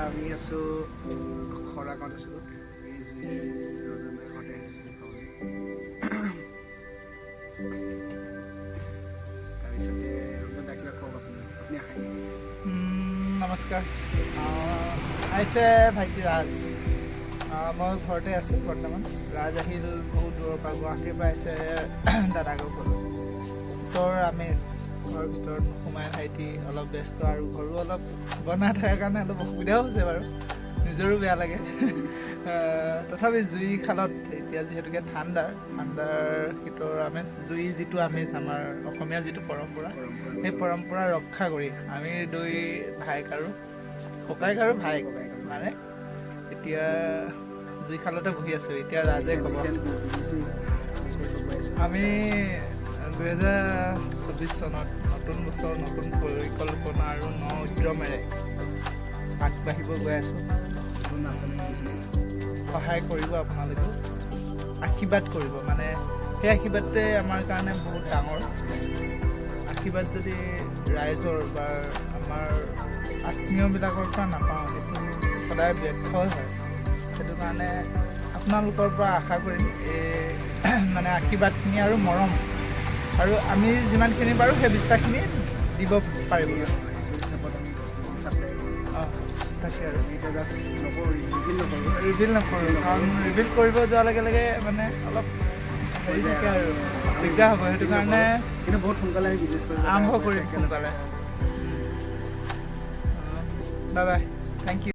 আমি আছোঁ খৰা গাঁৱত আছোঁ এই জুই ৰজনদাৰ ঘৰতে তাৰপিছতে ৰজনদা কিবা কওক আপুনি আহে নমস্কাৰ আহিছে ভাইটি ৰাজ মই ঘৰতে আছোঁ বৰ্তমান ৰাজ আহিল বহুত দূৰৰ পৰা গুৱাহাটীৰ পৰা আহিছে দাদাকক গ'লোঁ ভিতৰ আমেজ ঘৰৰ ভিতৰত সোমাই ভাইটি অলপ ব্যস্ত আৰু ঘৰো অলপ বনাই থকাৰ কাৰণে অলপ অসুবিধাও হৈছে বাৰু নিজৰো বেয়া লাগে তথাপি জুই খালত এতিয়া যিহেতুকে ঠাণ্ডাৰ শীতৰ আমেজ জুইৰ যিটো আমেজ আমাৰ অসমীয়া যিটো পৰম্পৰা সেই পৰম্পৰা ৰক্ষা কৰি আমি দুই ভাইক আৰু ককাইক আৰু ভাইক মানে এতিয়া জুই খালতে বহি আছোঁ এতিয়া ৰাজে ক'ব আমি 2024 চনত নতুন বছৰ নতুন পৰিকল্পনা আৰু ন উদ্যমেৰে আগবাঢ়িব গৈ আছোঁ সহায় কৰিব আপোনালোকেও আশীৰ্বাদ কৰিব মানে সেই আশীৰ্বাদটোৱে আমাৰ কাৰণে বহুত ডাঙৰ আশীৰ্বাদ যদি ৰাইজৰ বা আমাৰ আত্মীয়বিলাকৰ পৰা নাপাওঁ সেইটো সদায় ব্যৰ্থই হয় সেইটো কাৰণে আপোনালোকৰ পৰা আশা কৰিম এই মানে আশীৰ্বাদখিনি আৰু মৰম আৰু আমি যিমানখিনি পাৰোঁ সেই বিশ্বাসখিনি দিব পাৰিব অঁ তাকে আৰু ৰিভিল নকৰোঁ কাৰণ ৰিভিল কৰিব যোৱাৰ লগে লগে মানে অলপ হেৰি থাকে আৰু দিগদাৰ হ'ব সেইটো কাৰণে কিন্তু বহুত সোনকালে আমি বিজনেছ কৰিব আৰম্ভ কৰিম সোনকালে বাই বাই থেংক ইউ